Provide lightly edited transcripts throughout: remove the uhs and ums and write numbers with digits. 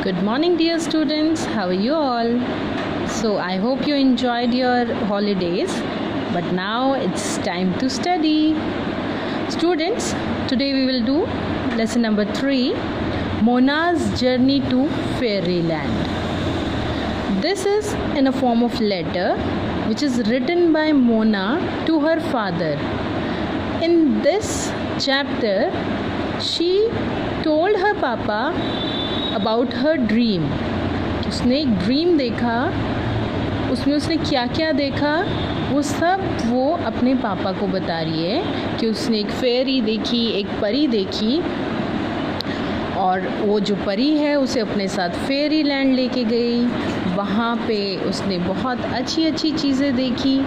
Good morning, dear students. How are you all? So, I hope you enjoyed your holidays, but now it's time to study. Students, today we will do lesson number 3, Mona's Journey to Fairyland. This is in a form of letter which is written by Mona to her father. In this chapter, she told her papa about her dream. उसने एक dream देखा, उसमें उसने क्या क्या देखा वो सब वो अपने पापा को बता रही है कि उसने एक फेरी देखी, एक परी देखी, और वो जो परी है उसे अपने साथ फेरी लैंड लेके गई। वहाँ पे उसने बहुत अच्छी अच्छी चीज़ें देखी।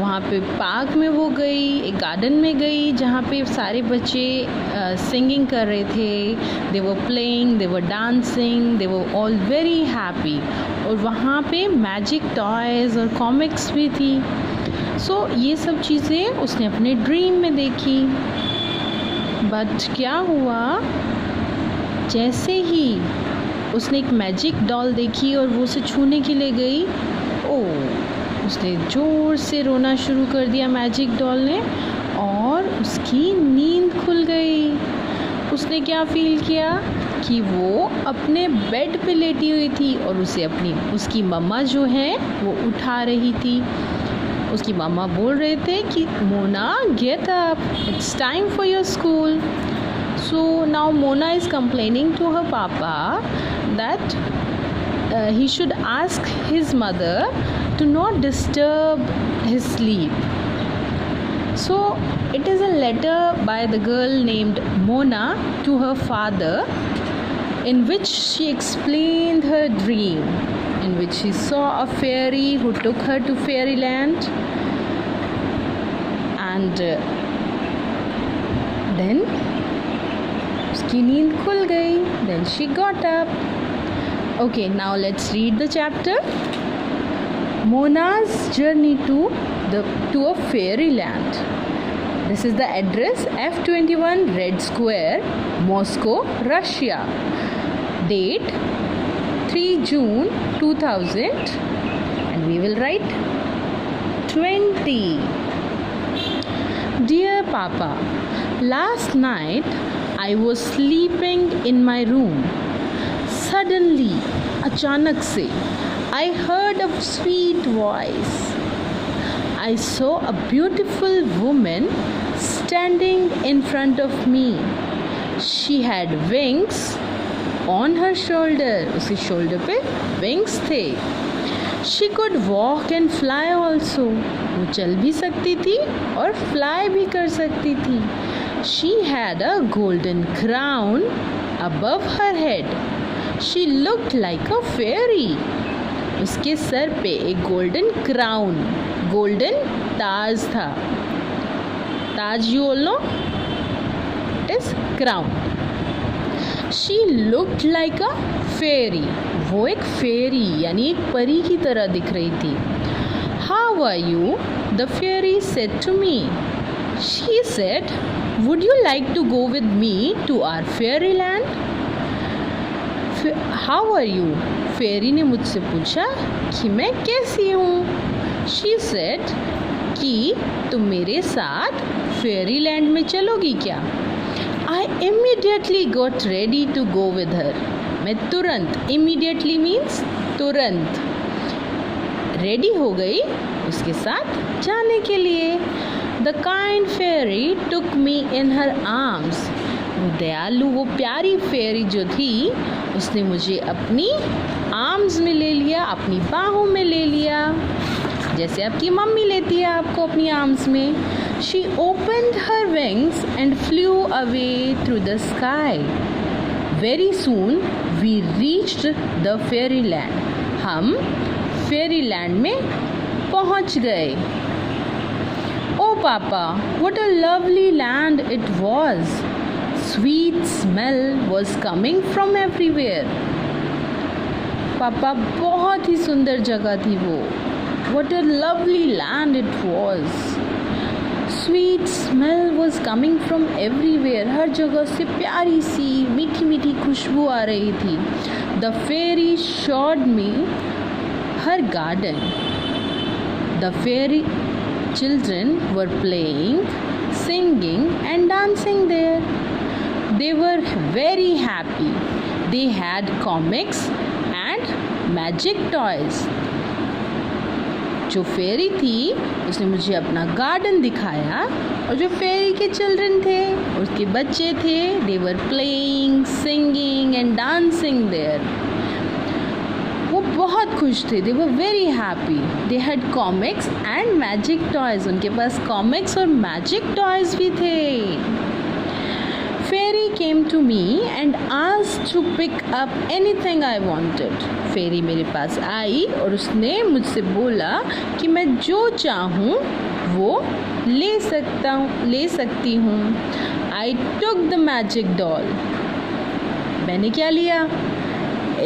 वहाँ पे पार्क में वो गई, एक गार्डन में गई जहाँ पे सारे बच्चे सिंगिंग कर रहे थे। They were playing, they were dancing, they were all very happy. और वहाँ पे मैजिक टॉयज़ और कॉमिक्स भी थी। सो ये सब चीज़ें उसने अपने ड्रीम में देखी। बट क्या हुआ, जैसे ही उसने एक मैजिक डॉल देखी और वो उसे छूने के लिए गई, उसने ज़ोर से रोना शुरू कर दिया मैजिक डॉल ने, और उसकी नींद खुल गई। उसने क्या फील किया कि वो अपने बेड पे लेटी हुई थी और उसे उसकी मम्मा जो है वो उठा रही थी। उसकी मम्मा बोल रहे थे कि Mona, get up, it's time for your school. So now Mona is complaining to her papa that he should ask his mother to not disturb his sleep. So it is a letter by the girl named Mona to her father, in which she explained her dream, in which she saw a fairy who took her to fairyland, and then उसकी नींद खुल गई. Then she got up. Okay, now let's read the chapter. Mona's journey to a fairyland. This is the address: F21 Red Square, Moscow, Russia. Date 3 June 2000, and we will write 20. Dear Papa, last night I was sleeping in my room. Suddenly, अचानक से, I heard a sweet voice. I saw a beautiful woman standing in front of me. She had wings on her shoulder. उसके shoulder पे wings थे. She could walk and fly also. वो चल भी सकती थी और fly भी कर सकती थी. She had a golden crown above her head. She looked like a fairy. उसके सर पे एक golden crown, golden ताज था. ताज you all know? It is crown. She looked like a fairy. वो एक fairy यानी एक परी की तरह दिख रही थी. How are you? The fairy said to me. She said, would you like to go with me to our fairyland? How are you? Fairy ने मुझसे पूछा कि मैं कैसी हूँ. She said कि तुम मेरे साथ fairyland में चलोगी क्या? I immediately got ready to go with her. मैं तुरंत, immediately means तुरंत, रेडी हो गई उसके साथ जाने के लिए. The kind fairy took me in her arms. वो दयालु, वो प्यारी फेरी जो थी उसने मुझे अपनी आर्म्स में ले लिया, अपनी बाहों में ले लिया, जैसे आपकी मम्मी लेती है आपको अपनी आर्म्स में. She opened her wings and flew away through the sky. Very soon we reached the fairyland. हम fairyland में पहुंच गए. Oh Papa, what a lovely land it was. Sweet smell was coming from everywhere. पापा, बहुत ही सुंदर जगह थी वो. What a lovely land it was. sweet smell was coming from everywhere. हर जगह से प्यारी सी मीठी मीठी खुशबू आ रही थी. The fairy showed me her garden. The fairy children were playing, singing and dancing there. They were very happy. They had comics and magic toys. जो फेरी थी उसने मुझे अपना गार्डन दिखाया और जो फेरी के चिल्ड्रन थे उसके बच्चे थे, they were playing, singing and dancing there. वो बहुत खुश थे. They were very happy. They had comics and magic toys. उनके पास कॉमिक्स और मैजिक टॉयज भी थे. Fairy came to me and asked to pick up anything I wanted. फेरी मेरे पास आई और उसने मुझसे बोला कि मैं जो चाहूँ वो ले सकती हूँ. I took the magic doll. मैंने क्या लिया?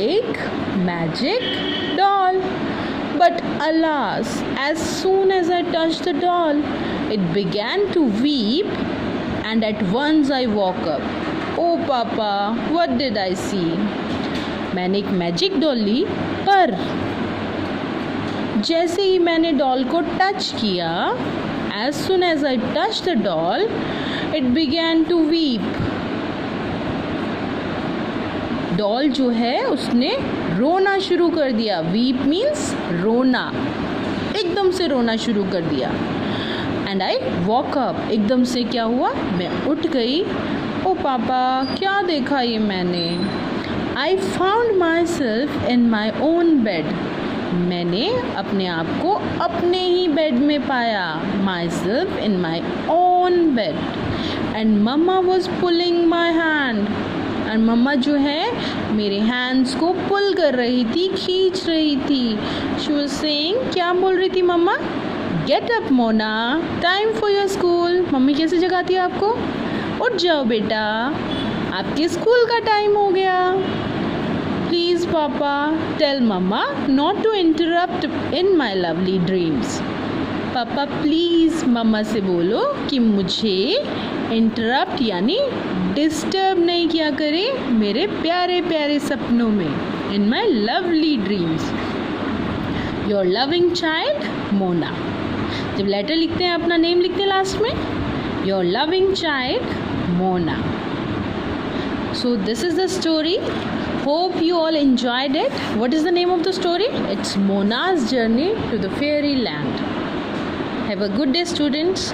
एक magic doll. But alas, as soon as I touched the doll, it began to weep. And at once I woke up. Oh Papa, what did I see? मैंने एक magic doll ली, पर जैसे ही मैंने doll को टच किया, as soon as I touched the doll, it began to weep. Doll जो है उसने रोना शुरू कर दिया. Weep means रोना. एकदम से रोना शुरू कर दिया. And I walk up. एकदम से क्या हुआ? मैं उठ गई. ओ पापा, क्या देखा ये मैंने? I found myself in my own bed. मैंने अपने आप को अपने ही बेड में पाया. Myself in my own bed. And mama was pulling my hand. और मम्मा जो है मेरे हैंड्स को पुल कर रही थी, खींच रही थी. शी वॉज सेइंग, क्या बोल रही थी mamma? Get up Mona, time for your school. Mummy कैसे जगाती है आपको? उठ जाओ बेटा, आपके स्कूल का टाइम हो गया. Please papa, tell mama not to interrupt in my lovely dreams. पापा प्लीज़ मम्मा से बोलो कि मुझे इंटरप्ट यानी डिस्टर्ब नहीं किया करे मेरे प्यारे प्यारे सपनों में. In my lovely dreams. Your loving child Mona. जब लेटर लिखते हैं अपना नेम लिखते हैं लास्ट में. Your loving child Mona. So this is the story. Hope you all enjoyed it. What is the name of the story? It's Mona's journey to the fairy land. Have a good day, students.